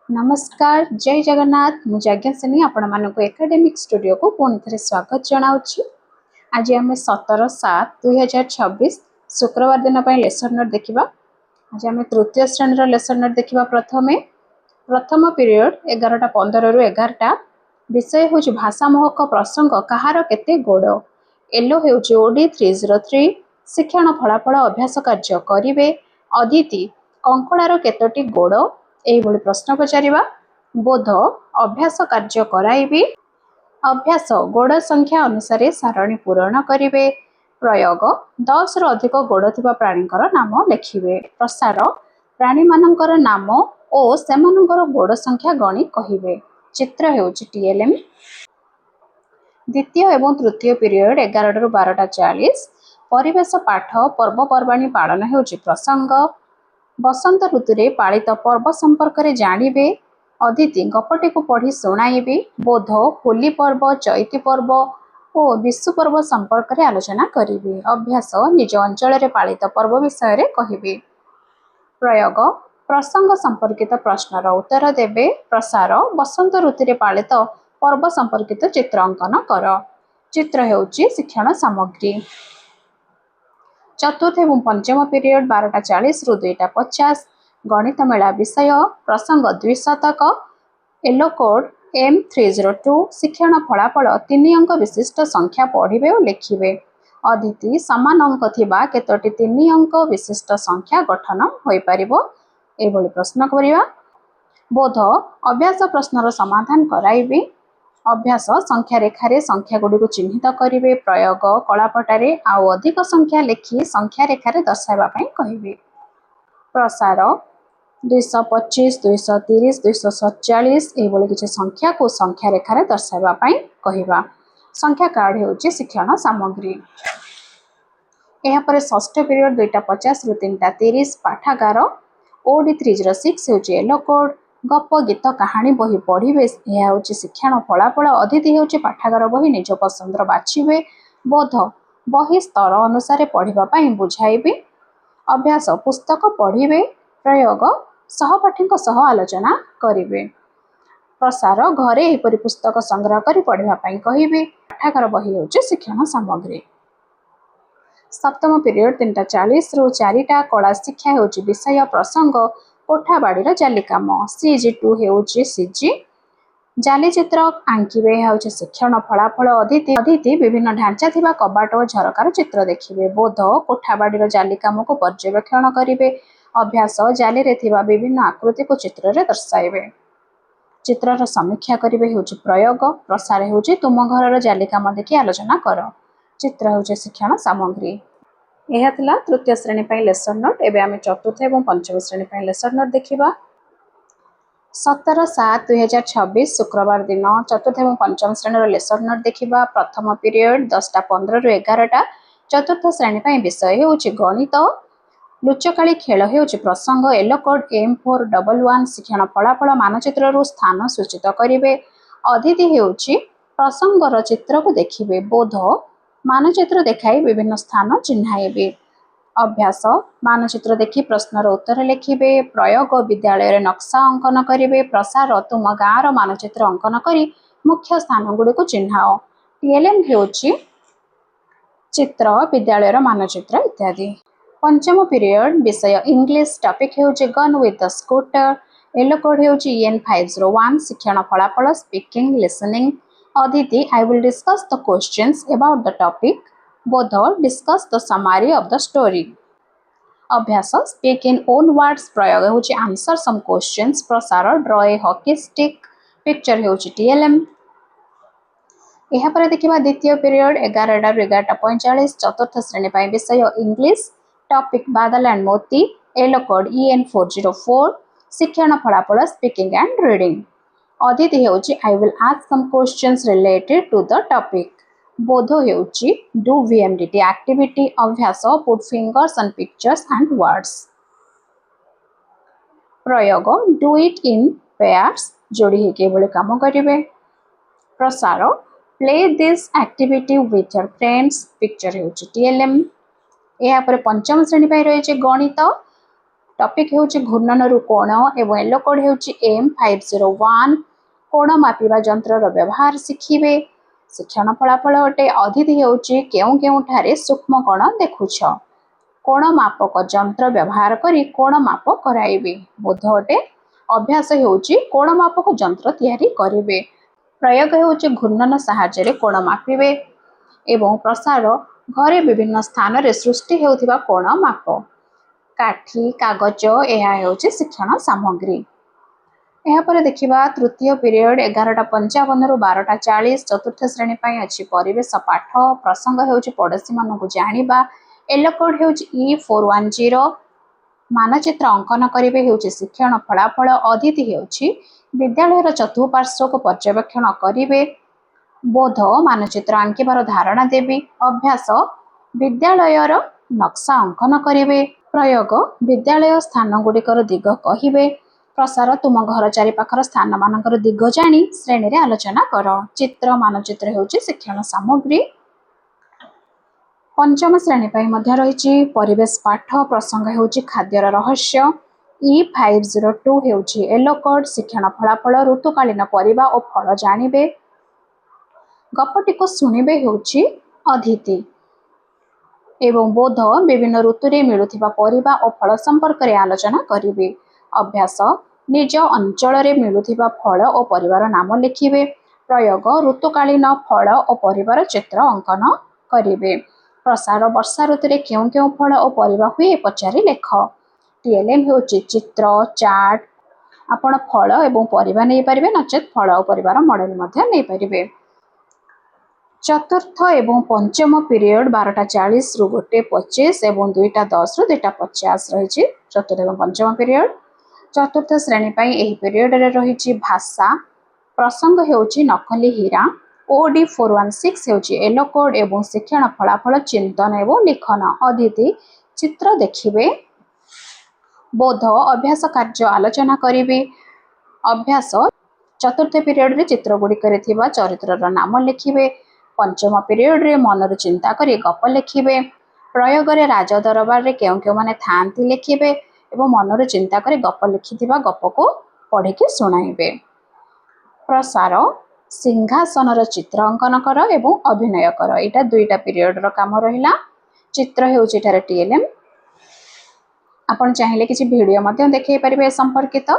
नमस्कार जय जगन्नाथ मु यज्ञसिनी आपण मानक एकेडमिक स्टूडियो को पुणी थे स्वागत जनाऊँ। आज आम 17/7/2026 शुक्रवार दिन लेसन नोट देखा। आज आम तृतीय श्रेणी लेसन नोट देखा। प्रथम पीरियड 11:15 रु 11टा। विषय हूँ भाषा महक प्रसंग कहार केते गोड़। एलो हूँ ओडी 303 शिक्षण फलाफल अभ्यास कार्य करिवे। अदिति कंकड़ार केतोटी गोड़ एभली प्रश्न पचारिबा। बोध अभ्यास कार्य कराइबी। अभ्यास गोड़ संख्या अनुसार सारणी पूरण करिवे। प्रयोग 10 रु अधिक गोड़ थिबा प्राणीकर नाम लिखिवे। प्रसार प्राणी मानकर नाम ओ सेमानकर गोड़ संख्या गणी कहिवे। चित्र हेउची टीएलएम। द्वितीय एवं तृतीय पीरियड 11 रु 12:40। परिवेश पाठ पर्वपर्वाणी पालन हेउची प्रसंग। बसंत ऋतुरे पालित पर्व संपर्क में जानिबे। अदिति गपटी को पढ़ी शुणाइबी। बोध होली पर्व चैती पर्व और विशु पर्व संपर्क में आलोचना करिवे। अभ्यास निज अंचल में पालित पर्व विषय कहिबे। प्रयोग प्रसंग संपर्कित प्रश्नर उत्तर देबे। प्रसार बसंत ऋतुरे पालित पर्व संपर्कित चित्र अंकन कर। चित्र हेउची शिक्षण सामग्री। चतुर्थ एवं पंचम पीरियड 12:40 रु 2:50। गणित मेला विषय प्रसंग द्विशतक। येलो कोड M302 शिक्षण फलाफल 3 अंक विशिष्ट संख्या पढ़िबे और लिखिबे। अदिति समान अंक थिबा केतोटी 3 अंक विशिष्ट संख्या गठन होई परिबो एभली प्रश्न करिवा। बोध अभ्यास प्रश्नर समाधान कराइबे। अभ्यास संख्या रेखारे संख्या गुड़ी को चिन्हित करिवे। प्रयोग कलापटारे आउ अधिक संख्या लिखि संख्या रेखारे दर्शाइबा पई कहिबे। प्रसार 225 230 247 एभली किछि संख्या को संख्या रेखारे दर्शाइबा पई कहिबा। संख्या कार्ड हेउची शिक्षण सामग्री। एहा परे षष्ठ पीरियड 2:50 रु 3:30। पाठागार ओडी 306 हेउची येलो कोड। गप गीत कहानी बही पढ़िबे। यह हूँ शिक्षण फलाफल। अदिति हूँ पाठागार बही निज पसंदर बाछिबे। बोध बही स्तर अनुसार पढ़ाई बुझाइबे। अभ्यास पुस्तक पढ़िबे। प्रयोग सहपाठी सह आलोचना करिवे। प्रसार घरे एपरि पुस्तक संग्रह करी पढ़ाई कहिबे। पाठागार बही हूँ शिक्षण सामग्री। सप्तम पीरियड 3:40 रु 4टा। कला शिक्षा हूँ विषय प्रसंग कोठा बाड़ीर जाली काम। CG2 हेउची सीजी जाली चित्र आंकिबे। हेउची शिक्षण फलाफल। अदिति विभिन्न ढांचा थिबा कबाट और झरकार चित्र देखिबे। बोध कोठा बाड़ीर जाली काम को पर्यवेक्षण करिवे। अभ्यास जाली रे थिबा विभिन्न आकृति को चित्र रे दर्शाइबे। चित्रर समीक्षा करिवे हेउची प्रयोग। प्रसार हेउची तुम घरर जाली काम देखि आलोचना कर। चित्र हेउची शिक्षण सामग्री। यह थिला तृतीय श्रेणी पई लेसन नोट। एबे आमे चतुर्थ एवं पंचम श्रेणी पई लेसन नोट देखिबा। 17/7/2026 शुक्रवार दिन चतुर्थ एवं पंचम श्रेणी लेसन नोट देखिबा। प्रथम पीरियड 10:15 रु 11टा। चतुर्थ श्रेणी पई विषय हेउची गणित। लुचकाली खेल हेउची प्रसंग। येलो कोड M411 शिक्षण फलाफल मानचित्र रु स्थान सूचित करिवे। अदिति हेउची प्रसंगर चित्र को देखिबे। बोध मानचित्र देखाई विभिन्न स्थान चिन्हाइबे। अभ्यास मानचित्र देखि प्रश्नर उत्तर लिखिबे। प्रयोग विद्यालय रे नक्शा अंकन करिवे। प्रसार तुम गाँवर मानचित्र अंकन करी मुख्य स्थान गुड़ी को चिन्हाओ। टीएलएम हेउची चित्र विद्यालय मानचित्र इत्यादि। पंचम पीरियड विषय इंग्लिश। टॉपिक हेउची gun with the scooter. Yellow code हेउची EN501 शिक्षण फलाफल speaking listening. Aditi, I will discuss the questions about the topic. Both discuss the summary of the story. अभ्यास speak in own words. प्रयोग हेउची answer some questions. प्रसार draw a hockey stick. Picture हेउची TLM. यहाँ पर देखिबा द्वितीय period 11 रु 11:45। चतुर्थ श्रेणी पई विषय English. Topic Badal and Moti. Yellow code EN404 शिक्षण फलाफल स्पीकिंग एंड रीडिंग। अदिति हेउची I will ask some questions related to the topic. बोध हेउची do VMDT activity. अभ्यास put fingers on pictures and words. प्रयोग do it in pairs जोड़ी हेके बोले काम करिवे। प्रसार play this activity with your friends. Picture हेउची TLM। यहाँ पर पंचम श्रेणी पई रहिছে गणित। टॉपिक होउची घूर्णनरु कोण एवं येलो कोड होउची M501 कोण मापिबा यंत्रर व्यवहार शिखिबे। शिक्षण फलाफल अटे अतिथि होउची केउ केउठारे सूक्ष्म कोण देखुछ कोण मापक यंत्र व्यवहार करी कोण माप कराइबे। बोध अटे अभ्यास होउची कोण मापक यंत्र तैयारी करिवे। प्रयोग होउची घूर्णन सहायतारे कोण मापिबे एवं प्रसार घरे विभिन्न स्थान रे सृष्टि हेउथिबा कोण माप। काठी कागज यह होउची शिक्षण सामग्री। यहाँ पर देखिबा तृतीय पीरियड 11:55 रु 12:40 चतुर्थ श्रेणी पई अछि परिवेश पाठ। प्रसंग हेउची पड़ोसी मानकु जानिबा। येलो कोड हेउची E410 मानचित्र अंकन करिवे हेउची शिक्षण फलाफल। अतिथि हेउची विद्यालयर चतुःपार्श्व को पर्यवेक्षण करिवे। बोध मानचित्र आंकिबार धारणा देवी। अभ्यास विद्यालयर नक्शा अंकन करिवे। प्रयोग विद्यालय स्थान गुड़िकर दिग कहिबे। प्रसार तुम घर चारि पाखर स्थान मानकर दिग जानी श्रेणी रे आलोचना कर। चित्र मानचित्र हेउची शिक्षण सामग्री। पंचम श्रेणी पई मध्य रहिची परिवेश पाठ। प्रसंग हेउची खाद्यर रहस्य। E502 हेउची येलो कोड शिक्षण फलाफल। ऋतुकालीन परिबा और फल जानिबे। गपटी को सुनिबे हेउची अतिथि एवं बोध विभिन्न ऋतु रे मिलुथिबा परिबा और फल संपर्क रे आलोचना करिवे। अभ्यास निज अंचल रे मिलुथिबा फल और परिबार नाम लिखिबे। प्रयोग ऋतुकालीन फल और परिबार चित्र अंकन करिवे। प्रसार वर्षा ऋतु रे केउ केउ फल और परिबा हुए पचारि लेख। टीएलएम हेउची चित्र चार्ट। आपण फल एवं परिबा नै परिबे नचेत फल और परिबार मॉडल मध्ये नै परिबे। चतुर्थ एवं पंचम पीरियड 12:40 रु 1:25 एवं 2:10 रु 2:50 रही। चतुर्थ एवं पंचम पीरियड चतुर्थ श्रेणी पई एही पीरियड रे रही भाषा। प्रसंग हेउची नकली हीरा। OD416 हेउची येलो कोड एवं शिक्षण फलाफल चिंतन एवं लिखन। अतिथि चित्र देखिबे। बोध अभ्यास कार्य आलोचना करिवे। अभ्यास चतुर्थ पीरियड रे चित्र गुडी करे थिबा चरित्रर नाम लिखिबे। पंचम पीरियड रे मनरु चिंता करी गप लिखिबे। प्रयोग रे राज दरबार रे केउ केउ माने थांती लिखिबे एवं मनरु चिंता करी गप लिखिथिबा गप को पढ़ी के सुनाइबे। प्रसार सिंहासनर चित्र अंकन कर एवं अभिनय कर। एटा दुईटा पीरियड रो काम रहिला। चित्र हेउची एटारे टीएलएम। आपण चाहिले किछि वीडियो मध्ये देखै परिबे संपर्कित।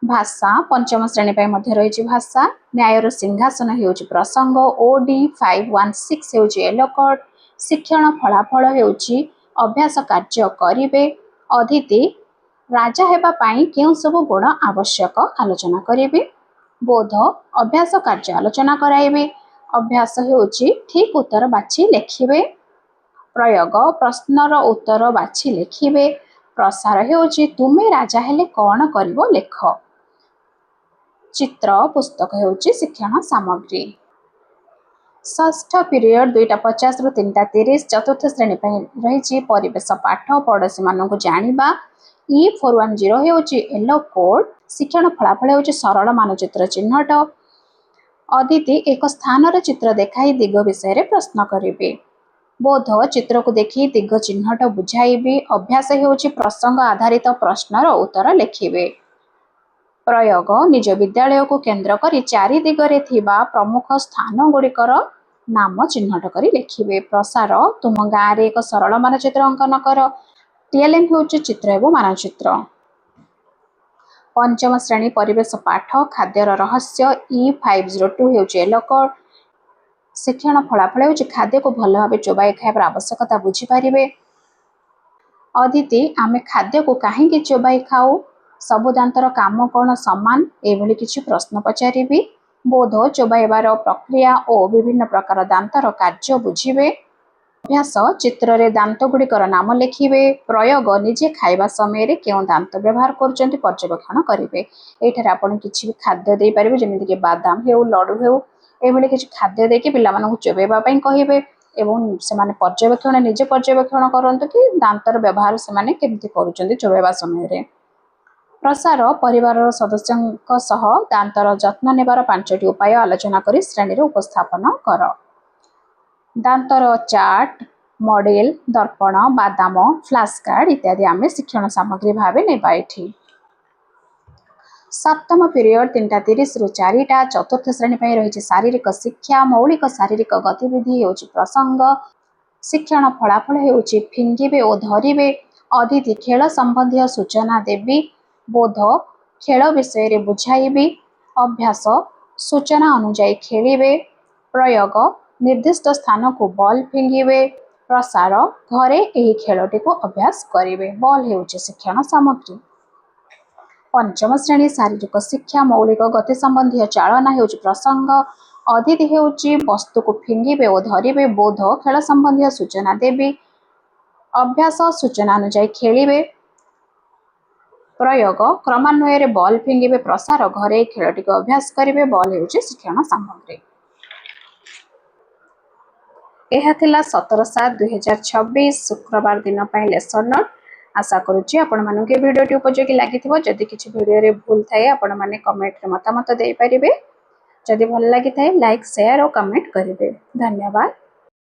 भाषा पंचम श्रेणी पई मध्ये रहिछि भाषा। न्यायर सिंहासन हेउछि प्रसंग। OD516 हेउछि yellow code. शिक्षण फलाफल हेउछि अभ्यास कार्य करिवे। अतिथि राजा हेबा पाई केउ सब गुण आवश्यक आलोचना करिवे। बोध अभ्यास कार्य आलोचना कराइबे। अभ्यास हेउछि ठीक उत्तर बाछि लिखिबे। प्रयोग प्रश्नर उत्तर बाछि लिखिबे। प्रसार हेउछि तुमे राजा हेले कोन करिवो लेख। चित्र पुस्तक हेउछि शिक्षण सामग्री। षष्ठ पीरियड 2:50 रु 3:30 चतुर्थ श्रेणी पई रहिछि परिवेश पाठ। पड़ोसी मानकु जानिबा। E410 हेउछि yellow code. शिक्षण फलाफल हेउछि सरल मानचित्र चिन्हट। अतिथि एक स्थान रे चित्र देखाई दिग विषय रे प्रश्न करिवे। बोध चित्र को देखि दिग चिन्हट बुझाइबे। अभ्यास हेउछि प्रसंग आधारित प्रश्नर उत्तर लिखिबे। प्रयोग निज विद्यालय को केंद्र करी चारि दिगरे थिबा प्रमुख स्थान गुड़िकर नाम चिन्हट करी लिखिबे। प्रसार तुम गाँ रे एक सरल मानचित्र अंकन कर। टीएलएम हेउछि चित्र एवं मानचित्र। पंचम श्रेणी परिवेश पाठ। खाद्यर रहस्य। E502 हेउछि yellow code. शिक्षण फलाफल हेउछि खाद्य को भल भाबे चोबाई खाइबार आवश्यकता बुझी पारिबे। अतिथि आमे खाद्य को काहे कि चोबाई खाऊ सबु दांतर काम कोन समान एभली किछि प्रश्न पचारिबी। बोध चोबाइबार प्रक्रिया और विभिन्न प्रकार दांतर कार्य बुझिबे। अभ्यास चित्र रे दांत गुड़िकर नाम लिखिबे। प्रयोग निजे खाइबा समय रे केउ दांत व्यवहार करचंती पर्यवेक्षण करिवे। एठारे आपण किछि भी खाद्य देई पारिबे जेमिति कि बादाम हेउ लड्डू हेउ एभली किछि खाद्य देके पिला मानकु चोबेबा पई कहिबे एवं से माने पर्यवेक्षण निजे पर्यवेक्षण करंतु कि दांतर व्यवहार से माने केमति करूचंती चोबेबा समय रे। प्रसार परिवार सदस्यଙ୍କ सह दांतर जत्न नेबार 5टी उपाय आलोचना करी श्रेणी रे उपस्थापन कर। दांतर चार्ट मॉडेल दर्पण बादाम फ्लैश कार्ड इत्यादि आम शिक्षण सामग्री भाव नेबा एठी। सप्तम पीरियड 3:30 रु 4टा चतुर्थ श्रेणी पर रही शारीरिक शिक्षा मौलिक शारीरिक गतिविधि होची प्रसंग शिक्षण फलाफल होची फिंगिबे और धरिबे अतिथि खेल संबंधी सूचना देवी बोध खेल विषय रे बुझाइबी अभ्यास सूचना अनुଯାयी खेलिबे प्रयोग निर्दिष्ट स्थान को बॉल फिंगिबे प्रसार घरे एही खेलटी को अभ्यास करिवे। बॉल हेउची शिक्षण सामग्री। पंचम श्रेणी शारीरिक शिक्षा मौलिक गति संबंधी चालना हेउची प्रसंग अतिथि हेउची वस्तु को फिंगिबे और धरिबे बोध खेल संबंधी सूचना देवी अभ्यास सूचना अनुଯାयी खेलिबे प्रयोग क्रमान्वय बॉल फिंगिबे प्रसार घरे खेलटी को अभ्यास करिवे। बॉल हेउची शिक्षण सामग्री। यह थिला 17/7/2026 शुक्रवार दिन पर लेसन नोट। आशा करुच्ची आपण मानक वीडियो उपयोगी लगी जदि किसी वीडियो रे भूल थाए आपण माने कमेंट रे मतामत दे पारिबे। जदि भल लगी थाए लाइक शेयर और कमेंट करिवे। धन्यवाद।